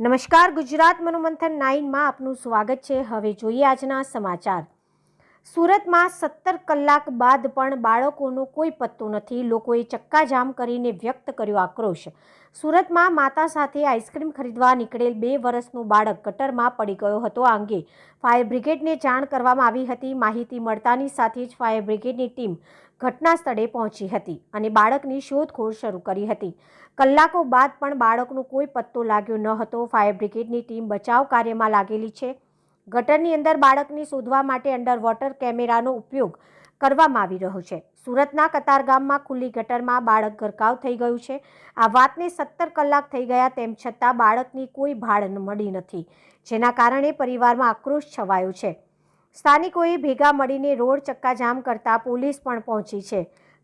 નમસ્કાર, ગુજરાત મનોમંથન 9 માં આપનું સ્વાગત છે। હવે જોઈએ આજના સમાચાર। સુરતમાં 17 કલાક બાદ પણ બાળકોનો કોઈ પત્તો નથી। લોકોએ ચક્કાજામ કરીને વ્યક્ત કર્યો આક્રોશ। સુરતમાં માતા સાથે આઈસ્ક્રીમ ખરીદવા નીકળેલ 2 વર્ષનું બાળક ગટરમાં પડી ગયો હતો। આ અંગે ફાયર બ્રિગેડને જાણ કરવામાં આવી હતી। માહિતી મળતાની સાથે જ ફાયર બ્રિગેડની ટીમ ઘટના સ્થળે પહોંચી હતી અને બાળકની શોધખોળ શરૂ કરી હતી। કલાકો બાદ પણ બાળકનો કોઈ પત્તો લાગ્યો ન હતો। ફાયર બ્રિગેડની ટીમ બચાવ કાર્યમાં લાગેલી છે। ગટરની અંદર બાળકને શોધવા માટે અંડર વોટર કેમેરાનો ઉપયોગ કરવામાં આવી રહ્યો છે। સુરતના કતારગામમાં ખુલ્લી ગટરમાં બાળક ગરકાવ થઈ ગયું છે। આ વાતને 17 કલાક થઈ ગયા તેમ છતાં બાળકની કોઈ ભાળ મળી નથી, જેના કારણે પરિવારમાં આક્રોશ છવાયો છે। સ્થાનિકોએ ભેગા મળીને રોડ ચક્કાજામ કરતા પોલીસ પણ પહોંચી છે।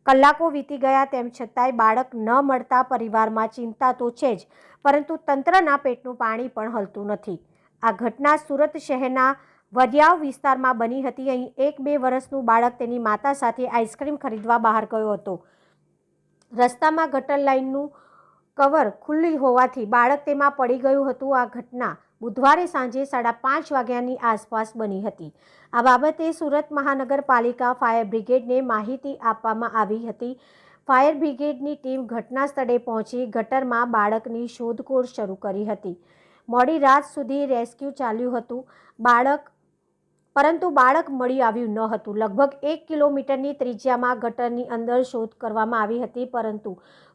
કલાકો વીતી ગયા તેમ છતાંય બાળક ન મળતા પરિવારમાં ચિંતા તો છે જ, પરંતુ તંત્રના પેટનું પાણી પણ હલતું નથી। આ ઘટના સુરત શહેરના વડિયાવ વિસ્તારમાં બની હતી। અહીં 1-2 વર્ષનું બાળક તેની માતા સાથે આઈસ્ક્રીમ ખરીદવા બહાર ગયો હતો। રસ્તામાં ગટર લાઇનનું કવર ખુલ્લી હોવાથી બાળક તેમાં પડી ગયું હતું। આ ઘટના બુધવારે સાંજે 5:30 વાગ્યાની આસપાસ બની હતી। આ બાબતે સુરત મહાનગરપાલિકા ફાયર બ્રિગેડને માહિતી આપવામાં આવી હતી। ફાયર બ્રિગેડની ટીમ ઘટના સ્થળે પહોંચી ગટરમાં બાળકની શોધખોળ શરૂ કરી હતી। મોડી રાત સુધી રેસ્ક્યુ ચાલ્યું હતું પરંતુ બાળક મળી આવ્યું ન હતું। લગભગ 1 કિલોમીટરની ત્રિજ્યામાં ગટરની અંદર શોધ કરવામાં આવી હતી, પરંતુ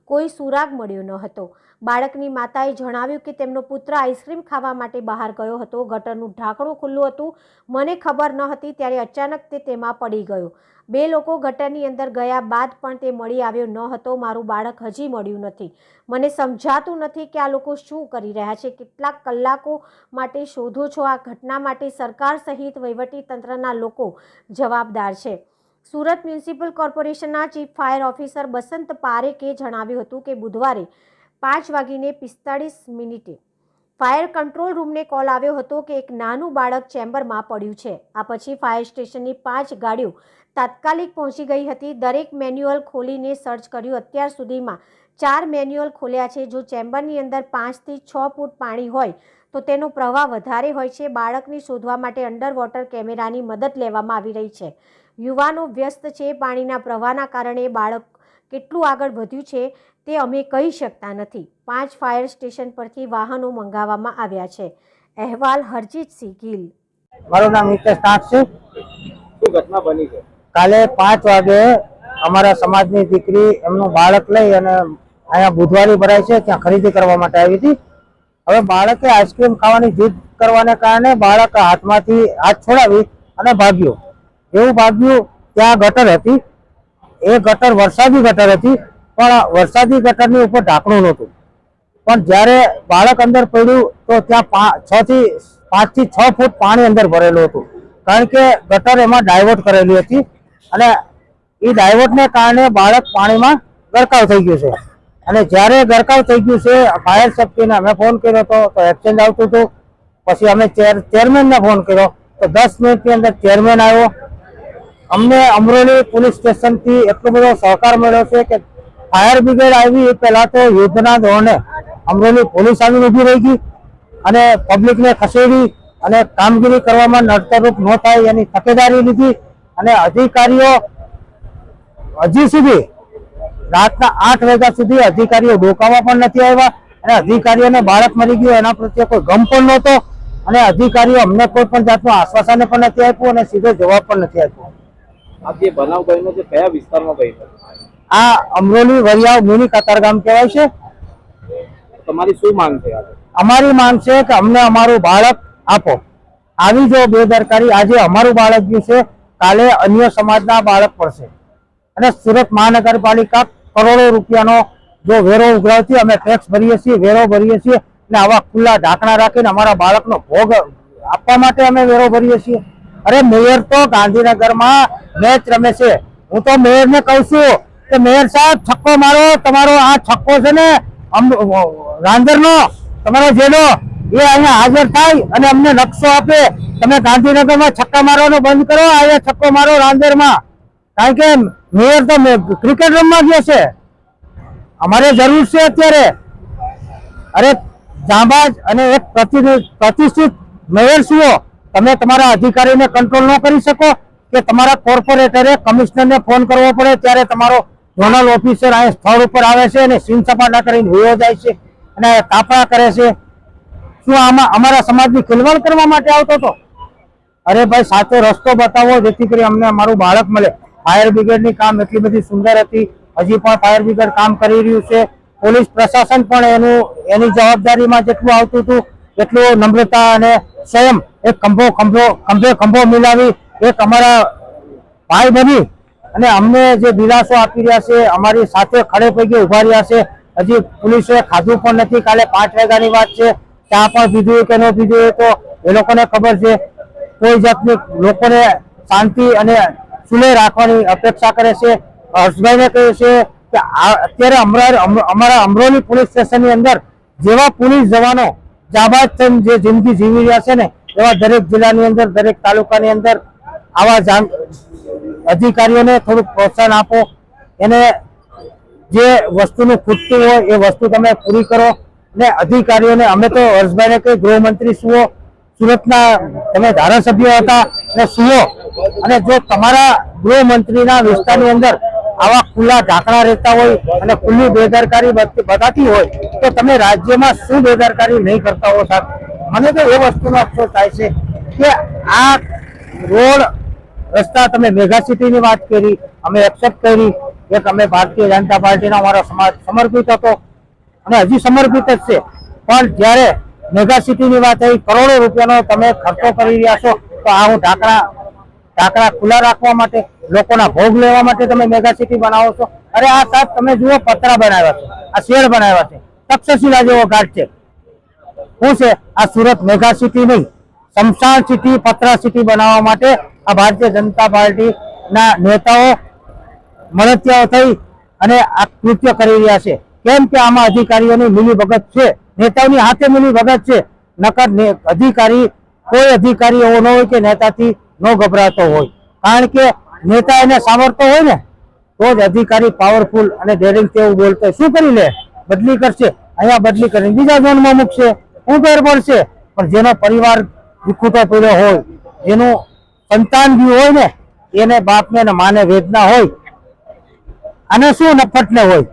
કોઈ સુરાગ મળ્યો ન હતો। બાળકની માતાએ જણાવ્યું કે તેમનો પુત્ર આઈસ્ક્રીમ ખાવા માટે બહાર ગયો હતો। ગટરનું ઢાંકણું ખુલ્લું હતું। મને ખબર ન હતી, ત્યારે અચાનક તે તેમાં પડી ગયો। 2 લોકો ગટરની અંદર ગયા બાદ પણ તે મળી આવ્યો ન હતો। મારું બાળક હજી મળ્યું નથી। મને સમજાતું નથી કે આ લોકો શું કરી રહ્યા છે। કેટલાક કલાકો માટે શોધો છો। આ ઘટના માટે સરકાર સહિત વહીવટી તંત્રના લોકો જવાબદાર છે। સુરત મ્યુનિસિપલ કોર્પોરેશનના ચીફ ફાયર ઓફિસર બસંત પારેખે જણાવ્યું હતું કે બુધવારે 5:45 ફાયર કંટ્રોલ રૂમને કોલ આવ્યો હતો કે એક નાનું બાળક ચેમ્બરમાં પડ્યું છે। આ પછી ફાયર સ્ટેશનની 5 ગાડીઓ તાત્કાલિક પહોંચી ગઈ હતી। દરેક મેન્યુઅલ ખોલીને સર્ચ કર્યું। અત્યાર સુધીમાં 4 મેન્યુઅલ ખોલ્યા છે। જો ચેમ્બરની અંદર 5 થી 6 ફૂટ પાણી હોય તો તેનો પ્રવાહ વધારે હોય છે। બાળકને શોધવા માટે અંડર વોટર કેમેરાની મદદ લેવામાં આવી રહી છે। યુવાનો વ્યસ્ત છે। પાણીના પ્રવાહના કારણે બાળક કેટલું આગળ વધ્યું છે તે અમે કહી શકતા નથી। 5 ફાયર સ્ટેશન પરથી વાહનો મંગાવવામાં આવ્યા છે। અહેવાલ હરજીતસિંહ ગીલ। મારું નામ નિતેશ ટાંક છે। શું ઘટના બની છે? કાલે 5 વાગે અમારા સમાજની દીકરી એમનું બાળક લઈ અને અહીંયા બુધવારી ભરાય છે ત્યાં ખરીદી કરવા માટે આવી હતી। હવે બાળકે આઈસ્ક્રીમ ખાવાની જીદ કરવાને કારણે બાળક હાથમાંથી હાથ છોડાવી અને ભાગ્યો। એવું ભાગ્યું ત્યાં ગટર હતી। એ ગટર વરસાદી ગટર હતી, પણ વરસાદી ગટરની ઉપર ઢાંકણું નહોતું। પણ જ્યારે બાળક અંદર પડ્યું તો ત્યાં 5 થી 6 ફૂટ પાણી અંદર ભરેલું હતું, કારણ કે ગટર એમાં ડાયવર્ટ કરેલી હતી અને એ ડાયવર્ટને કારણે બાળક પાણીમાં ગરકાવ થઈ ગયું છે। અને જ્યારે ગરકાવ થઈ ગયું છે, ફાયર સેફ્ટીને અમે ફોન કર્યો હતો તો એક્સચેન્જ આવતું હતું। પછી અમે ચેરમેનને ફોન કર્યો તો 10 મિનિટની અંદર ચેરમેન આવ્યો। અમને અમરોલી પોલીસ સ્ટેશનથી એટલો બધો સહકાર મળ્યો છે કે ફાયર બ્રિગેડ આવી એ પહેલા તો યુદ્ધના ધોરણે અમરોલી પોલીસ આવીને ઊભી રહી ગઈ અને પબ્લિકને ખસેડી અને કામગીરી કરવામાં નડતરરૂપ ન થાય એની તકેદારી લીધી। અને અધિકારીઓ હજી સુધી રાતના 8 વાગ્યા સુધી અધિકારીઓ ડોકાવા પણ નથી આવ્યા અને અધિકારીઓને બાળક મરી ગયું એના પ્રત્યે કોઈ ગમ પણ નહોતો અને અધિકારીઓ અમને કોઈ પણ જાતનું આશ્વાસન પણ નથી આપ્યું અને સીધો જવાબ પણ નથી આપ્યો। આ જે બનાવ બન્યો છે કયા વિસ્તારમાં બન્યો? આ અમરોલી વરિયાવ મિની કતારગામ કહેવાય છે। તમારી શું માંગ છે? અમારી માંગ છે કે અમને અમારું બાળક આપો। આવી જો બેદરકારી, આજે અમારું બાળક ગયું છે, કાલે અન્ય સમાજના બાળક પડશે। અને સુરત મહાનગરપાલિકા કરોડો રૂપિયાનો જો વેરો ઉઘરાવતી, અમે ટેક્સ ભરીએ છીએ, વેરો ભરીએ છીએ અને આવા ખુલ્લા ઢાંકણા રાખીને અમારા બાળકનો ભોગ આપવા માટે અમે વેરો ભરીએ છીએ। અરે મેયર તો ગાંધીનગરમાં મેચ રમે છે। હું તો મેયરને કહું છું કે મેયર સાહેબ છક્કો મારો, તમારો આ છક્કો છે ને રાંદેરનો તમારો જેડો એ અહીંયા હાજર થાય અને અમને નકશો આપે। તમે ગાંધીનગરમાં છક્કા મારવાનો બંધ કરો, અહીંયા છક્કો મારો રાંદેરમાં, કારણ કે મેયર તો ક્રિકેટ રમવા ગયો છે। અમારે જરૂર છે અત્યારે। અરે જાંબાજ અને એક પ્રતિષ્ઠિત મેયર છો, તમે તમારા અધિકારીને કંટ્રોલ ન કરી શકો કે તમારા કોર્પોરેટરે કમિશનરને ફોન કરવો પડે ત્યારે તમારો ઝોનલ ઓફિસર અહીં સ્થળ ઉપર આવે છે અને સીન સપાટા કરીને હોયો જાય છે અને કાપડા કરે છે? શું આમાં અમારા સમાજની ખિલવાડ કરવા માટે આવતો હતો? અરે ભાઈ, સાચો રસ્તો બતાવો જેથી કરી અમને અમારું બાળક મળે. ફાયર બ્રિગેડની કામ એટલી બધી સુંદર હતી, હજી પણ ફાયર બ્રિગેડ કામ કરી રહ્યું છે. પોલીસ પ્રશાસન પણ એની જવાબદારીમાં જેટલું આવતું હતું એટલું નમ્રતા અને સ્વયં એક ખંભો મિલાવી એક અમારા ભાઈ બની અને અમને જે દિલાસો આપી રહ્યા છે, અમારી સાથે ખડે પગે ઉભા રહ્યા છે. હજી પોલીસે ખાધું પણ નથી. કાલે 5 વાગ્યાની વાત છે. ચા પણ પીધું કે ન પીધું તો એ લોકોને ખબર છે. કોઈ જાતની લોકોને શાંતિ અને સુલે રાખવાની અપેક્ષા કરે છે. હર્ષભાઈને કહે છે કે અત્યારે અમારા અમરોલી પોલીસ સ્ટેશનની અંદર જેવા પોલીસ જવાનો જાબાજ જે જિંદગી જીવી રહ્યા છે ને, એવા દરેક જિલ્લાની અંદર, દરેક તાલુકાની અંદર આવા અધિકારીઓને થોડુંક પ્રોત્સાહન આપો. એને જે વસ્તુનું ખૂટતું હોય એ વસ્તુ તમે પૂરી કરો. ને અધિકારીઓને, અમે તો હર્ષભાઈને કહી, ગૃહમંત્રી સુઓ, સુરતના તમે ધારાસભ્ય હતા અને સુઓ, અને જો તમારા ગૃહમંત્રીના વિસ્તારની અંદર આવા ખુલ્લા ઢાંકણા રહેતા હોય અને ખુલ્લી બેદરકારી બતાતી હોય તો તમે રાજ્યમાં શું બેદરકારી નહીં કરતા હો સાહેબ? મને તો એ વસ્તુનો અફસોસ થાય છે કે આ રોડ રસ્તા, તમે મેગા સિટીની વાત કરી, અમે એક્સેપ્ટ કરી, એક અમે ભારતીય જનતા પાર્ટીનો અમારો સમાજ સમર્પિત હતો અને હજી સમર્પિત જ છે. પણ જ્યારે મેગા સિટીની વાત આવી, કરોડો રૂપિયાનો તમે ખર્ચો કરી રહ્યા છો, તો આ હું ઢાંકણા ખુલ્લા રાખવા માટે, લોકોના ભોગ લેવા માટે તમે મેગા સિટી બનાવો છો? અરે આ સાહેબ તમે જુઓ, પતરા બનાવ્યા છે, આ શેડ બનાવ્યા છે, તક્ષશિલા જેવો ઘાટ છે. શું છે આ? સુરત મેગા સિટી નહીં, શમશાન સિટી, પતરા સિટી બનાવવા માટે આ ભારતીય જનતા પાર્ટીના નેતાઓ મળતિયાઓ થઈ અને આ કૃત્ય કરી રહ્યા છે. કેમ કે આમાં અધિકારીઓની મિલીભગત છે, નેતાઓની હાથે મિલીભગત છે. નકર અધિકારી, કોઈ અધિકારી એવો ન હોય કે નેતાથી ન ગભરાતો હોય. કારણ કે નેતા એને સાંભળતો હોય ને તો જ અધિકારી પાવરફુલ અને ડેરિંગ તેવું બોલતો. શું કરી લે? બદલી કરશે, અહીંયા બદલી કરીને બીજા ઝોનમાં મૂકશે, શું ફેર પડશે? પણ જેનો પરિવાર વિખૂટો પડ્યો હોય, જેનું સંતાન બી હોય ને, એને બાપને ને માને વેદના હોય, અને શું નફટને હોય.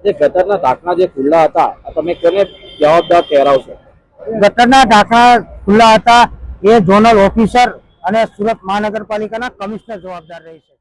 જે ગટરના ઢાંકણા જે ખુલ્લા હતા, તમે કોને જવાબદાર ઠેરાવશો? ગટરના ઢાંકણા ખુલ્લા હતા એ ઝોનલ ઓફિસર અને સુરત મહાનગરપાલિકાના કમિશનર જવાબદાર રહેશે.